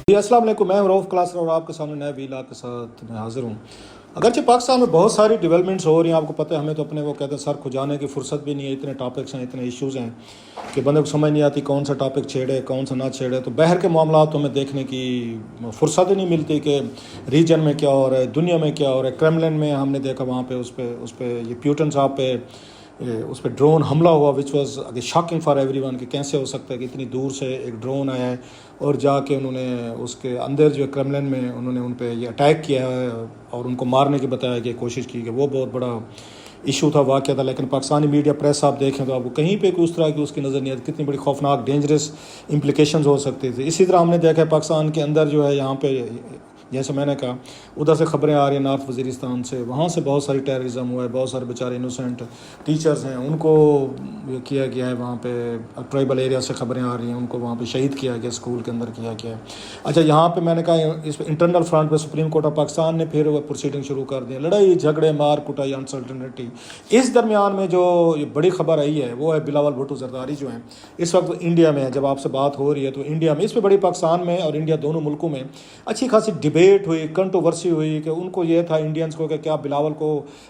जी अस्सलाम वालेकुम। मैं रऊफ़ क्लास और आपके सामने नए वीला के साथ मैं हाज़िर हूँ। अगरचे पाकिस्तान में बहुत सारी डेवलपमेंट्स हो रही हैं, आपको पता है, हमें तो अपने वो कहते हैं सर खुजाने की फुर्सत भी नहीं है। इतने टॉपिक्स हैं, इतने इश्यूज़ हैं कि बंदे को समझ नहीं आती कौन सा टॉपिक छेड़े कौन सा ना छेड़े। तो बाहर के मामला तो हमें देखने की फुर्सत ही नहीं मिलती कि रीजन में क्या हो रहा है, दुनिया में क्या हो रहा है। क्रेमलिन में हमने देखा वहाँ पे उस पे ये प्यूटन साहब पे उस पर ड्रोन हमला हुआ, विच वाज अगे शॉकिंग फॉर एवरीवन कि कैसे हो सकता है कि इतनी दूर से एक ड्रोन आया है और जाके उन्होंने उसके अंदर जो क्रेमलिन में उन्होंने उन पर ये अटैक किया है और उनको मारने की बताया कि कोशिश की कि वो बहुत बड़ा इशू था, वाक़या था। लेकिन पाकिस्तानी मीडिया प्रेस आप देखें तो आपको कहीं पे उस तरह की उसकी नज़र नहीं आती, कितनी बड़ी खौफनाक डेंजरस इम्प्लिकेशंस हो सकती थी। इसी तरह हमने देखा है पाकिस्तान के अंदर जो है यहाँ पे, जैसे मैंने कहा, उधर से ख़बरें आ रही हैं नॉर्थ वज़ीरिस्तान से, वहाँ से बहुत सारी टेररिज्म हुआ है, बहुत सारे बेचारे इनोसेंट टीचर्स हैं उनको किया गया है। वहाँ पे ट्राइबल एरिया से ख़बरें आ रही हैं, उनको वहाँ पे शहीद किया गया, स्कूल के अंदर किया गया है। अच्छा, यहाँ पे मैंने कहा इस इंटरनल फ्रंट पे सुप्रीम कोर्ट ऑफ पाकिस्तान ने फिर वो प्रोसीडिंग शुरू कर दी, लड़ाई झगड़े मार कुटाई अनसर्टनिटी। इस दरमियान में जो ये बड़ी खबर आई है वो है बिलावल भुट्टो जरदारी जो हैं इस वक्त इंडिया में है। जब आपसे बात हो रही है तो इंडिया में, इस पर बड़ी पाकिस्तान में और इंडिया दोनों मुल्कों में अच्छी खासी डिबेट हुई, कंट्रोवर्सी हुई कि उनको ये था इंडियंस को कि क्या बिलावल को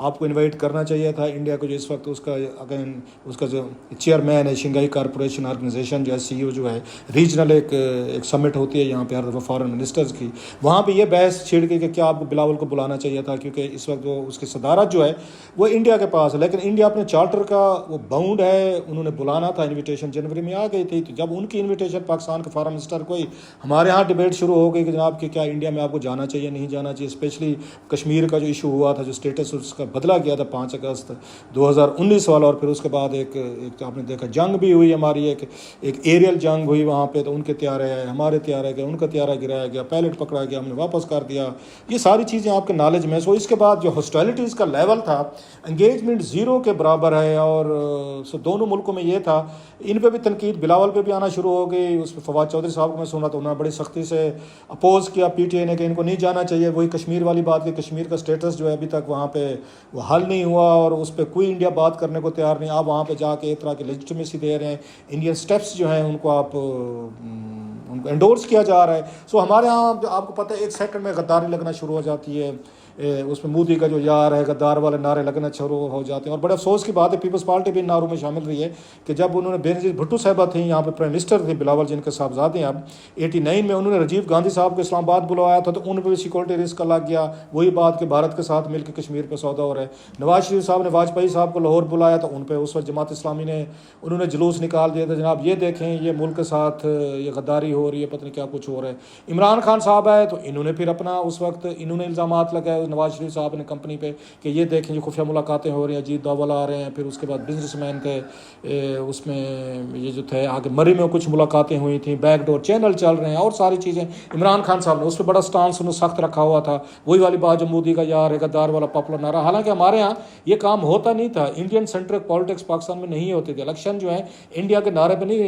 आपको इनवाइट करना चाहिए था इंडिया को, जो इस वक्त उसका अगेन उसका जो चेयरमैन है शंघाई कॉरपोरेशन ऑर्गेनाइजेशन जो है, सीईओ जो है, रीजनल एक समिट होती है यहाँ पे हर दफ़ा फॉरेन मिनिस्टर्स की, वहाँ पे ये बहस छिड़ गई कि क्या आपको बिलावल को बुलाना चाहिए था, क्योंकि इस वक्त वो उसकी सदारत जो है वो इंडिया के पास है। लेकिन इंडिया अपने चार्टर का वो बाउंड है, उन्होंने बुलाना था, इन्विटेशन जनवरी में आ गई थी। तो जब उनकी इन्विटेशन पाकिस्तान के फॉरेन मिनिस्टर को, हमारे यहाँ डिबेट शुरू हो गई कि जनाब कि क्या इंडिया में आपको जाना चाहिए नहीं जाना चाहिए। स्पेशली कश्मीर का जो इशू हुआ था, जो स्टेटस उसका बदला गया था 5 अगस्त 2019 वाला, और फिर उसके बाद एक तो आपने देखा जंग भी हुई हमारी, एक एरियल जंग हुई वहाँ पे। तो उनके त्यारे आए, हमारे त्यारे गए, उनका त्यारा गिराया गया, पायलट पकड़ा गया, हमने वापस कर दिया। ये सारी चीज़ें आपके नॉलेज में। सो इसके बाद जो हॉस्टिलिटीज़ का लेवल था, एंगेजमेंट ज़ीरो के बराबर है। और सो दोनों मुल्कों में ये था, इन पे भी तनकीद बिलावल पे भी आना शुरू हो गई। उस पर फवाद चौधरी साहब को मैं सुना तो उन्होंने बड़ी सख्ती से अपोज़ किया पीटीआई ने कि इनको नहीं जाना चाहिए। वही कश्मीर वाली बात कि कश्मीर का स्टेटस जो है अभी तक वहाँ पे वो हल नहीं हुआ और उस पर कोई इंडिया बात करने को तैयार नहीं। आप वहाँ पे जाके एक तरह की लेजिटिमेसी दे रहे हैं, इंडियन स्टेप्स जो हैं उनको आप उनको एंडोर्स किया जा रहा है। सो हमारे यहाँ आपको पता है 1 सेकंड में गद्दारी लगना शुरू हो जाती है। उसमें मोदी का जो यार है गद्दार वाले नारे लगना शुरू हो जाते हैं। और बड़े अफसोस की बात है, पीपल्स पार्टी भी इन नारों में शामिल रही है कि जब उन्होंने बेनज़ीर भुट्टो साहबा थी यहाँ पे प्राइम मिनिस्टर थे बिलावल जिनके साहबजादे हैं अब, 89 में उन्होंने राजीव गांधी साहब को इस्लामाबाद बुलवाया था, तो उन पर भी सिक्योरिटी रिस्क लग गया। वही बात कि भारत के साथ मिलकर कश्मीर पर सौदा हो रहा है। नवाज शरीफ साहब ने वाजपेयी साहब को लाहौर बुलाया तो उन पर उस वक्त जमात इस्लामी ने उन्होंने जुलूस निकाल दिया था, जनाब ये देखें ये मुल्क के साथ ये गद्दारी हो रही है, पता नहीं क्या कुछ हो रहा है। इमरान खान साहब आए तो इन्होंने फिर अपना उस वक्त इन्होंने इल्ज़ाम लगाए नवाज शरीफ साहब ने कंपनी पे कि ये देखें जो खुफिया मुलाकातें हो रही हैं, अजीत दोवल आ रहे हैं। फिर उसके बाद बिजनेसमैन थे, उसमें ये जो थे आगे मरी में कुछ मुलाकातें हुई थी, बैकडोर चैनल चल रहे हैं और सारी चीज़ें। इमरान खान साहब ने उस पर बड़ा स्टांस उन्होंने सख्त रखा हुआ था। वही वाली बात जो मोदी का यार है गद्दार वाला पॉपुलर नारा। हालांकि हमारे यहाँ ये काम होता नहीं था, इंडियन सेंट्रिक पॉलिटिक्स पाकिस्तान में नहीं होती थी। इलेक्शन जो है इंडिया के नारे पर नहीं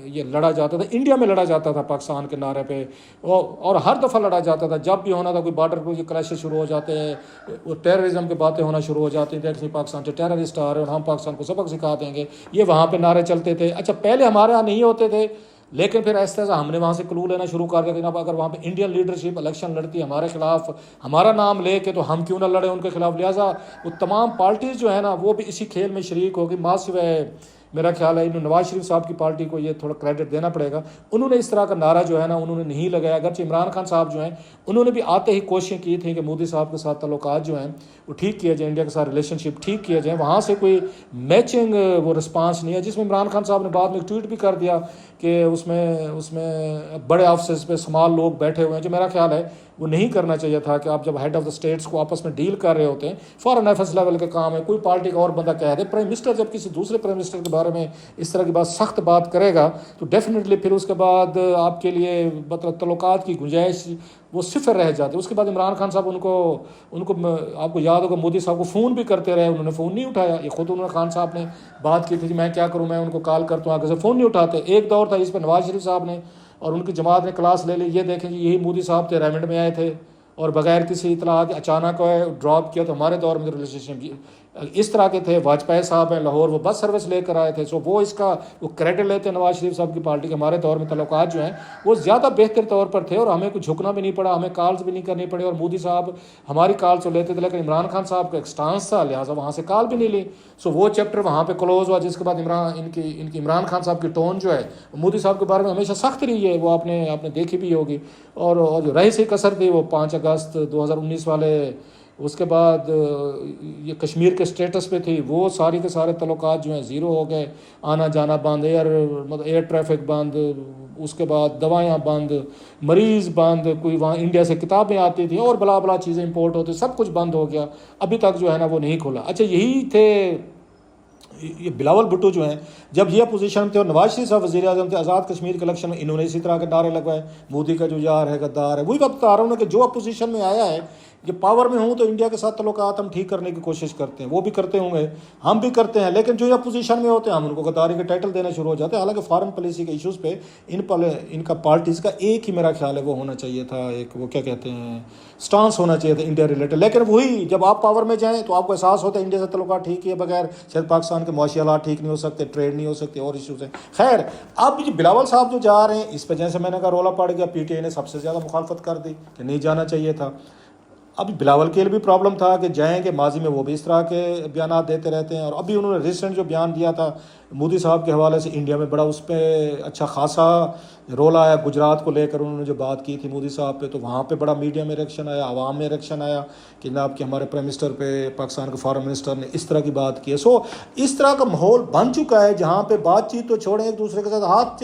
ये लड़ा जाता था, इंडिया में लड़ा जाता था पाकिस्तान के नारे पे, और हर दफ़ा लड़ा जाता था। जब भी होना था कोई बॉर्डर पर क्लैशेस शुरू हो जाते हैं, वो टेररिज्म की बातें होना शुरू हो जाती थी, पाकिस्तान से टेररिस्ट आ रहे हैं और हम पाकिस्तान को सबक सिखा देंगे, ये वहाँ पे नारे चलते थे। अच्छा, पहले हमारे यहाँ नहीं होते थे, लेकिन फिर ऐसा ऐसा हमने वहाँ से क्लू लेना शुरू कर दिया कि जनाब अगर वहाँ पे इंडियन लीडरशिप इलेक्शन लड़ती है हमारे खिलाफ, हमारा नाम ले के, तो हम क्यों ना लड़े उनके खिलाफ। लिहाजा वो तमाम पार्टीज़ जो है ना वो भी इसी खेल में शरीक होगी। मासिव है, मेरा ख्याल है इन नवाज शरीफ साहब की पार्टी को ये थोड़ा क्रेडिट देना पड़ेगा। उन्होंने इस तरह का नारा जो है ना उन्होंने नहीं लगाया। अगरचे इमरान खान साहब जो हैं उन्होंने भी आते ही कोशिशें की थी कि मोदी साहब के साथ ताल्लुकात जो हैं वो ठीक किया जाए, इंडिया के साथ रिलेशनशिप ठीक किया जाए। वहाँ से कोई मैचिंग वो रिस्पांस नहीं है, जिसमें इमरान खान साहब ने बाद में एक ट्वीट भी कर दिया कि उसमें बड़े ऑफिस पे स्मॉल लोग बैठे हुए हैं, जो मेरा ख्याल है वो नहीं करना चाहिए था। कि आप जब हेड ऑफ द स्टेट्स को आपस में डील कर रहे होते हैं, फॉरेन अफेयर्स लेवल का काम है, कोई पार्टी का और बंदा कह दे, प्राइम मिनिस्टर जब किसी दूसरे प्राइम मिनिस्टर के बारे में इस तरह की बात सख्त बात करेगा तो डेफिनेटली फिर उसके बाद आपके लिए मतलब तल्लुकात की गुंजाइश वो सिफर रह जाते। उसके बाद इमरान खान साहब उनको आपको याद होगा मोदी साहब को फ़ोन भी करते रहे, उन्होंने फ़ोन नहीं उठाया। ये खुद उन्होंने खान साहब ने बात की थी, मैं क्या करूँ, मैं उनको कॉल करता हूँ, आगे से फ़ोन नहीं उठाते। एक दौर था इस पर नवाज शरीफ साहब ने और उनकी जमात ने क्लास ले ली। ये देखें कि यही मोदी साहब थे, रेमेंड में आए थे और बगैर किसी इतला के अचानक ड्रॉप किया। तो हमारे दौर में रिलेशनशिप इस तरह के थे। वाजपेयी साहब हैं लाहौर, वो बस सर्विस लेकर आए थे। सो वो इसका वो क्रेडिट लेते हैं नवाज शरीफ साहब की पार्टी के। हमारे दौर में तल्लुकात जो हैं वो ज़्यादा बेहतर तौर पर थे और हमें कुछ झुकना भी नहीं पड़ा, हमें कॉल्स भी नहीं करनी पड़ी। और मोदी साहब हमारी कॉल तो लेते थे, लेकिन इमरान खान साहब का एक स्टांस था, लिहाजा वहाँ से कॉल भी नहीं ली। सो वो चैप्टर वहाँ पर क्लोज हुआ, जिसके बाद इनकी इमरान खान साहब की टोन जो है मोदी साहब के बारे में हमेशा सख्त रही है, वो आपने देखी भी होगी। और जो रही सी कसर थी वो 5 अगस्त 2019 वाले, उसके बाद ये कश्मीर के स्टेटस पे थी, वो सारी के सारे तल्लुकात जो हैं ज़ीरो हो गए। आना जाना बंद, एयर ट्रैफिक बंद, उसके बाद दवाइयाँ बंद, मरीज़ बंद, कोई वहाँ इंडिया से किताबें आती थी और बला बला चीज़ें इंपोर्ट होती, सब कुछ बंद हो गया। अभी तक जो है ना वो नहीं खुला। अच्छा, यही थे ये बिलावल भुट्टो जो हैं, जब ये अपोजिशन में थे और नवाज शरीफ साहब वज़ीर आज़म थे, आज़ाद कश्मीर के इलेक्शन में इन्होंने इसी तरह के नारे लगवाए, मोदी का जो यार है गद्दार है। वही बात बता रहा हूँ ना कि जो अपोजिशन में आया है, कि पावर में हूँ तो इंडिया के साथ तल्लुकात हम ठीक करने की कोशिश करते हैं, वो भी करते होंगे, हम भी करते हैं, लेकिन जो अपोजिशन में होते हैं हम उनको गद्दारी के टाइटल देना शुरू हो जाते हैं। हालांकि फॉरेन पॉलिसी के इश्यूज़ पे इनका पार्टीज़ का एक ही मेरा ख्याल है वो होना चाहिए था, एक वो क्या कहते हैं स्टांस होना चाहिए था इंडिया रिलेटेड। लेकिन वही जब आप पावर में जाएँ तो आपको एहसास होता है इंडिया से तल्लुकात ठीक किए बगैर शायद पाकिस्तान के मुआशी हालात ठीक नहीं हो सकते, ट्रेड नहीं हो सकते, और इशूज़ हैं। खैर, अब जो बिलावल साहब जो जा रहे हैं इस पर जैसे मैंने कहा रोला पड़ गया, PTI ने सबसे ज़्यादा मुखालफत कर दी कि नहीं जाना चाहिए था। अभी बिलावल के लिए भी प्रॉब्लम था कि जाएंगे, माजी में वो भी इस तरह के बयान देते रहते हैं। और अभी उन्होंने रिसेंट जो बयान दिया था मोदी साहब के हवाले से, इंडिया में बड़ा उस पर अच्छा खासा रोल आया। गुजरात को लेकर उन्होंने जो बात की थी मोदी साहब पे, तो वहाँ पे बड़ा मीडिया में रिएक्शन आया, आवाम में रिएक्शन आया कि जनाब कि हमारे प्राइम मिनिस्टर पे पाकिस्तान के फॉरेन मिनिस्टर ने इस तरह की बात की है। सो इस तरह का माहौल बन चुका है जहाँ पे बातचीत तो छोड़ें, एक दूसरे के साथ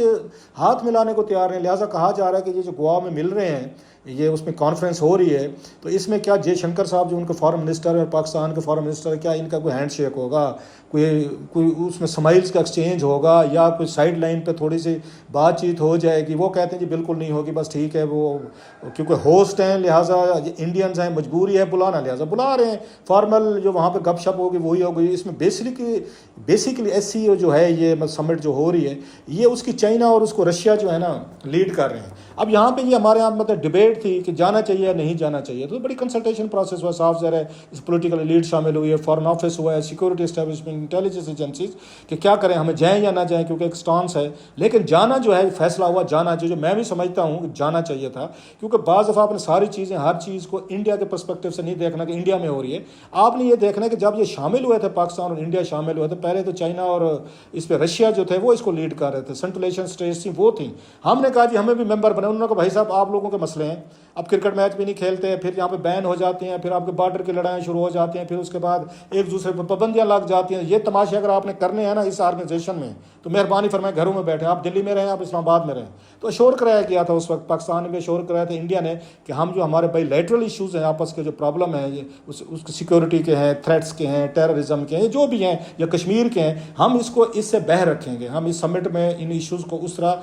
हाथ मिलाने को तैयार हैं। लिहाजा कहा जा रहा है कि ये जो गोवा में मिल रहे हैं, ये उसमें कॉन्फ्रेंस हो रही है, तो इसमें क्या जयशंकर साहब जो उनके फॉरेन मिनिस्टर और पाकिस्तान के फॉरेन मिनिस्टर, क्या इनका कोई हैंड शेक होगा, कोई उसमें स्माइल्स का एक्सचेंज होगा, या कोई साइड लाइन पे थोड़ी सी बातचीत हो जाएगी? वो कहते हैं जी बिल्कुल नहीं होगी, बस ठीक है, वो क्योंकि होस्ट हैं लिहाजा इंडियंस हैं, मजबूरी है बुलाना, लिहाजा बुला रहे हैं। फॉर्मल जो वहाँ पे गपशप होगी वही होगी। इसमें बेसिकली SCO जो है, ये समिट जो हो रही है, ये उसकी चाइना और उसको रशिया जो है ना लीड कर रहे हैं। अब यहाँ पे ये हमारे यहाँ मतलब डिबेट थी कि जाना चाहिए या नहीं जाना चाहिए, तो बड़ी कंसल्टेशन प्रोसेस हुआ, साफ ज़रा है, इस पॉलिटिकल लीड शामिल हुई है, फॉरेन ऑफिस हुआ है, सिक्योरिटी एस्टेब्लिशमेंट, इंटेलिजेंस एजेंसीज, कि क्या करें, हमें जाएँ या ना जाएँ, क्योंकि एक स्टांस है। लेकिन जाना जो है फैसला हुआ जाना चाहिए, जो मैं भी समझता हूँ कि जाना चाहिए था, क्योंकि बाज़ दफ़ा आपने सारी चीज़ें, हर चीज़ को इंडिया के पर्सपेक्टिव से नहीं देखना कि इंडिया में हो रही है। आपने ये देखना कि जब ये शामिल हुए थे, पाकिस्तान और इंडिया शामिल हुए थे, पहले तो चाइना और इस पर रशिया जो थे वो इसको लीड कर रहे थे, सेंट्रल एशियन स्टेट्स थी वो थी। हमने कहा जी हमें भी मेंबर बने, उन्होंने कहा भाई साहब आप लोगों के मसले हैं, अब क्रिकेट मैच भी नहीं खेलते, फिर यहाँ पे बैन हो जाते हैं, फिर आपके बॉर्डर की लड़ाइयाँ शुरू हो जाती हैं, फिर उसके बाद एक दूसरे पर पाबंदियाँ लग जाती हैं। ये तमाशे अगर आपने करने हैं ना इस ऑर्गेनाइजेशन में, तो मेहरबानी फरमाए घरों में बैठे, आप दिल्ली में रहें, आप इस्लामाबाद में रहें। तो अश्योर कराया गया था उस वक्त, पाकिस्तान ने भी अश्योर कराया था इंडिया ने, कि हम जो हमारे भाई लेटरल इशूज़ हैं, आपस के जो प्रॉब्लम है, ये उसके सिक्योरिटी के हैं, थ्रेट्स के हैं, टेररिज्म के हैं, जो भी हैं, या कश्मीर के हैं, हम इसको इससे बह रखेंगे। हम इस समिट में इन इशूज़ को उस तरह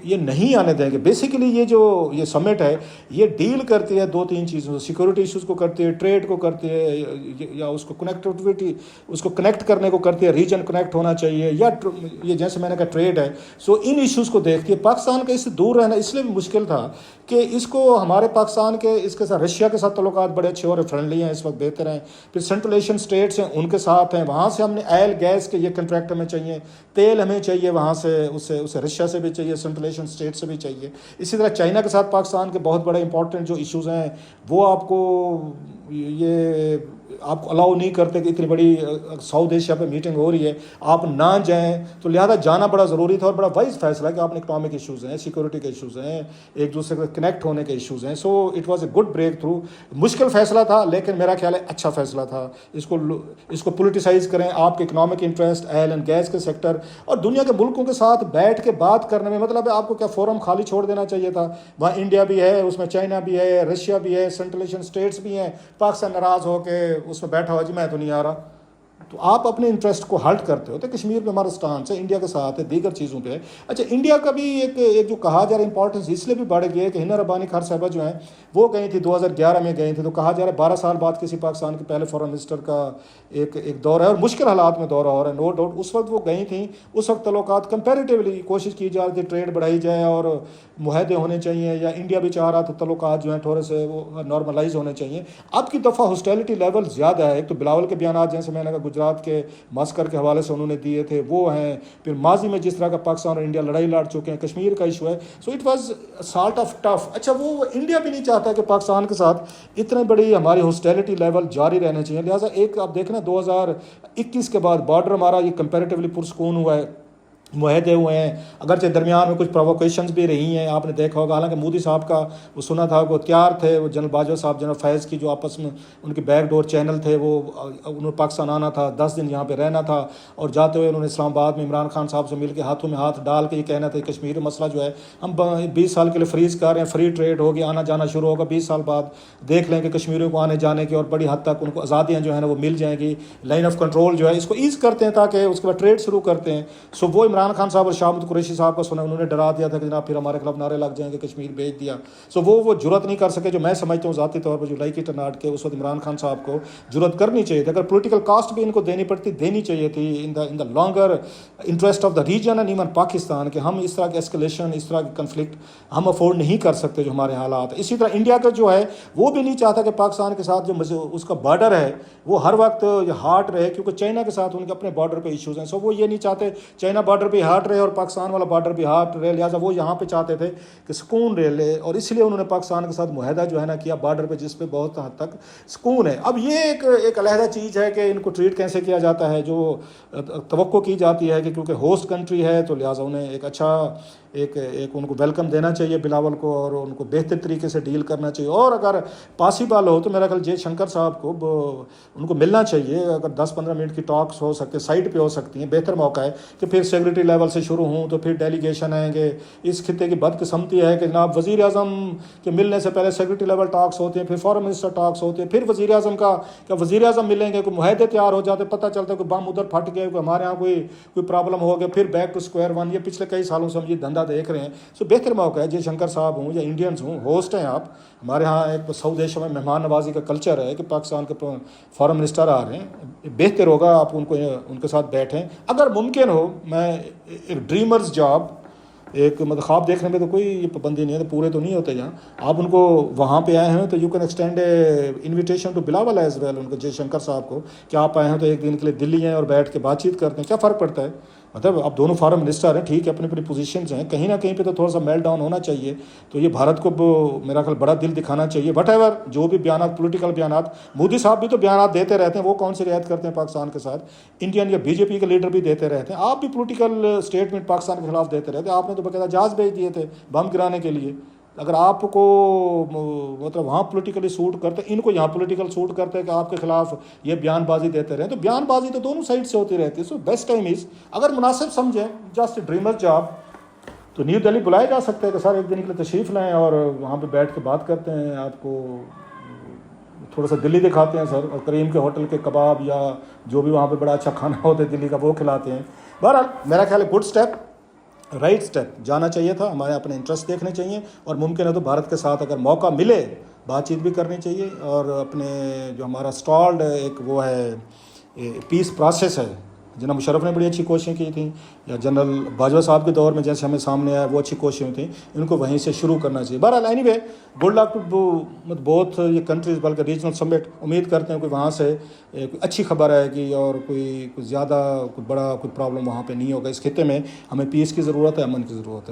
ये नहीं आने देंगे। बेसिकली ये समिट है, ये डील करती है 2-3 चीज़ों, सिक्योरिटी इशूज़ को करती है, ट्रेड को करती है, या उसको कनेक्टिविटी, उसको कनेक्ट करने को करती है, रीजन कनेक्ट होना चाहिए, या ये जैसे मैंने कहा ट्रेड है। सो इन इश्यूज़ को देखती है। पाकिस्तान का इससे दूर रहना इसलिए भी मुश्किल था कि इसको हमारे पाकिस्तान के इसके साथ रशिया के साथ तल्लुकात बड़े अच्छे और फ्रेंडली हैं, इस वक्त बेहतर हैं। फिर सेंट्रल एशियन स्टेट्स हैं, उनके साथ हैं, वहाँ से हमने ऑयल गैस के ये कंट्रैक्ट हमें चाहिए, तेल हमें चाहिए वहाँ से, उससे रशिया से भी चाहिए, सेंट्रल एशियन स्टेट से भी चाहिए। इसी तरह चाइना के साथ पाकिस्तान के बहुत बड़े इंपॉर्टेंट जो इश्यूज़ हैं वो आपको अलाउ नहीं करते कि इतनी बड़ी साउथ एशिया पे मीटिंग हो रही है आप ना जाएं। तो लिहाजा जाना बड़ा ज़रूरी था और बड़ा वाइज फैसला है कि आपने इकनॉमिक इश्यूज़ हैं, सिक्योरिटी के इश्यूज़ हैं, एक दूसरे से कनेक्ट होने के इश्यूज़ हैं। So it was a good breakthrough. मुश्किल फैसला था लेकिन मेरा ख्याल है अच्छा फैसला था। इसको पोलिटिसाइज़ करें, आपके economic interest oil and gas के सेक्टर और दुनिया के मुल्कों के साथ बैठ के बात करने में, मतलब है आपको क्या फोरम खाली छोड़ देना चाहिए था? वहाँ इंडिया भी है, उसमें चाइना भी है, रशिया भी है, सेंट्रल एशियन स्टेट्स भी हैं, पाकिस्तान नाराज़ होकर उसमें बैठा हुआ जी मैं तो नहीं आ रहा। तो आप अपने इंटरेस्ट को हर्ट करते हो। तो कश्मीर पे हमारा स्टांस है, इंडिया के साथ है, दीगर चीज़ों पे है। अच्छा, इंडिया का भी एक जो कहा जा रहा है इंपॉर्टेंस इसलिए भी बढ़ गया है कि हिना रब्बानी खान साहबा जो हैं वो गई थी 2011 में गई थी, तो कहा जा रहा है 12 साल बाद किसी पाकिस्तान के पहले फॉरेन मिनिस्टर का एक दौरा है और मुश्किल हालात में दौरा हो रहा है, नो डाउट। उस वक्त वो गई थी, उस वक्त तल्लुकात कंपेरेटिवली कोशिश की जा रही थी ट्रेड बढ़ाई जाए और मुआहदे होने चाहिए, या इंडिया भी चाह रहा था तल्लुकात जो है थोड़े से वो नॉर्मलाइज होने चाहिए। अब की दफ़ा हॉस्टिलिटी लेवल ज़्यादा है। एक तो बिलावल के बयान जैसे मैंने कहा गुजरात के मास्कर के हवाले से उन्होंने दिए थे वो हैं, फिर माजी में जिस तरह का पाकिस्तान और इंडिया लड़ाई लड़ चुके हैं, कश्मीर का इशू है, सो it was sort of tough. अच्छा, वो इंडिया भी नहीं चाहता कि पाकिस्तान के साथ इतने बड़ी हमारी हॉस्टिलिटी लेवल जारी रहने चाहिए। लिहाजा एक आप देखना 2021 के बाद बॉर्डर हमारा ये कंपेरेटिवली पुरसकून हुआ है, मुआहदे हुए हैं, अगरचे दरमियान में कुछ प्रोवोकेशंस भी रही हैं, आपने देखा होगा। हालांकि मोदी साहब का वो सुना था वो तैयार थे, वो जनरल बाजवा साहब, जनरल फैज़ की जो आपस में उनके बैकडोर चैनल थे, वो उन्होंने पाकिस्तान आना था, 10 दिन यहाँ पे रहना था, और जाते हुए उन्होंने इस्लामाबाद में इमरान खान साहब से मिल के हाथों में हाथ डाल के ये कहना था कश्मीर मसला जो है हम 20 साल के लिए फ्रीज़ कर रहे हैं, फ्री ट्रेड होगी, आना जाना शुरू होगा, 20 साल बाद देख लेंगे कश्मीरियों को आने जाने की और बड़ी हद तक उनको आज़ादियाँ जो है ना वो मिल जाएंगी, लाइन ऑफ कंट्रोल जो है इसको ईज़ करते हैं ताकि उसके बाद ट्रेड शुरू करते हैं। सो वो इमरान खान साहब और शाह कुरैशी साहब का सुना, उन्होंने डरा दिया था कि जनाब फिर हमारे खिलाफ नारे लग जाएंगे, कश्मीर भेज दिया। सो वो जुरत नहीं कर सके, जो मैं समझता हूँ ज़ाती तौर पर जो लाइक इट और नॉट के उस वक्त इमरान खान साहब को जुरत करनी चाहिए थी। अगर पॉलिटिकल कास्ट भी इनको देनी चाहिए थी in the longer interest of the region and even Pakistan, कि हम इस तरह के एस्केलेशन, इस तरह के कन्फ्लिक्ट हम अफोर्ड नहीं कर सकते जो हमारे हालात है। इसी तरह इंडिया का जो है वो भी नहीं चाहता कि पाकिस्तान के साथ जो उसका बॉर्डर है वो हर वक्त हार्ट रहे, क्योंकि चाइना के साथ उनके अपने बॉर्डर पे इश्यूज हैं। सो वो ये नहीं चाहते चाइना बॉर्डर पे हार्ट रहे और पाकिस्तान वाला बॉर्डर भी हार्ट रहे, लिहाजा वो यहाँ पे चाहते थे कि सुकून रहे, और इसलिए उन्होंने पाकिस्तान के साथ मुआहदा जो है ना किया बॉर्डर पे, जिस पे बहुत हद तक सुकून है। अब ये एक अलहदा चीज़ है कि इनको ट्रीट कैसे किया जाता है, जो तवक्को की जाती है कि क्योंकि होस्ट कंट्री है तो लिहाजा उन्हें एक अच्छा एक उनको वेलकम देना चाहिए बिलावल को, और उनको बेहतर तरीके से डील करना चाहिए। और अगर पॉसिबल हो तो मेरा ख्याल जयशंकर साहब को उनको मिलना चाहिए। अगर 10-15 मिनट की टॉक्स हो सकते, साइड पे हो सकती हैं, बेहतर मौका है कि फिर सेक्रेटरी लेवल से शुरू हों, तो फिर डेलीगेशन आएंगे। इस खिते की बदकिस्मती है कि जनाब वज़ीर आज़म के मिलने से पहले सेक्रेटरी लेवल टॉक्स होते हैं, फिर फॉरेन मिनिस्टर टॉक्स होते हैं, फिर वज़ीर आज़म का वज़ीर आज़म मिलेंगे, कोई मुआहदे तैयार हो जाते, पता चलता है कि बम उधर फट गए, हमारे यहाँ कोई प्रॉब्लम हो गया, फिर बैक टू स्क्वायर वन। ये पिछले कई सालों से हम ये धंधा देख रहे हैं। सो बेहतर मौका है, जयशंकर साहब हों या इंडियंस हों, होस्ट हैं आप। हमारे यहाँ एक सऊ देशों में मेहमान नवाजी का कल्चर है कि पाकिस्तान के फॉरेन मिनिस्टर आ रहे हैं, बेहतर होगा आप उनके साथ बैठें। अगर मुमकिन हो, मैं एक ड्रीमर्स जॉब, एक मतलब ख्वाब देखने में तो कोई पाबंदी नहीं है, तो पूरे तो नहीं होते जहाँ आप उनको वहाँ पे आए हैं तो you can extend a invitation to Bilawal as well, उनको जयशंकर साहब को कि आप आए हैं तो एक दिन के लिए दिल्ली हैं और बैठ के बातचीत करते हैं, क्या फ़र्क पड़ता है। मतलब अब दोनों फॉरेन मिनिस्टर हैं, ठीक है, अपनी अपनी पोजीशंस हैं, कहीं ना कहीं पे तो थोड़ा सा मेल्ट डाउन होना चाहिए। तो ये भारत को मेरा ख्याल बड़ा दिल दिखाना चाहिए। वटएवर जो भी बयान, पॉलिटिकल बयान, मोदी साहब भी तो बयान देते रहते हैं, वो कौन सी रियायत करते हैं पाकिस्तान के साथ, इंडियन या बीजेपी के लीडर भी देते रहते हैं। आप भी पॉलिटिकल स्टेटमेंट पाकिस्तान के खिलाफ देते रहते हैं। आपने तो बकायदा जहाज़ भेज दिए थे बम गिराने के लिए। अगर आपको मतलब वहाँ पॉलिटिकली सूट करते, इनको यहाँ पॉलिटिकल सूट करते हैं कि आपके खिलाफ ये बयानबाजी देते रहे, तो बयानबाजी तो दोनों साइड से होती रहती है। सो बेस्ट टाइम इज़, अगर मुनासिब समझें, जस्ट ड्रीमर जॉब, तो न्यू दिल्ली बुलाया जा सकता है कि सर एक दिन के लिए तशरीफ़ लाएँ और वहाँ पे बैठ के बात करते हैं, आपको थोड़ा सा दिल्ली दिखाते हैं सर, और करीम के होटल के कबाब या जो भी वहाँ पे बड़ा अच्छा खाना होता है दिल्ली का, वो खिलाते हैं। बहरहाल मेरा ख्याल है गुड स्टेप, राइट स्टेप, जाना चाहिए था। हमारे अपने इंटरेस्ट देखने चाहिए, और मुमकिन है तो भारत के साथ अगर मौका मिले बातचीत भी करनी चाहिए। और अपने जो हमारा स्टॉल्ड एक वो है पीस प्रोसेस है, जनाब मुशर्रफ ने बड़ी अच्छी कोशिशें की थी, या जनरल बाजवा साहब के दौर में जैसे हमें सामने आया वो अच्छी कोशिशें थी, इनको वहीं से शुरू करना चाहिए। बहरहाल anyway, good luck to both ये कंट्रीज़, बल्कि रीजनल समिट। उम्मीद करते हैं कोई वहाँ से कोई अच्छी खबर आएगी और कोई ज़्यादा कोई बड़ा कोई प्रॉब्लम वहाँ पे नहीं होगा। इस खिते में हमें पीस की ज़रूरत है, अमन की ज़रूरत है।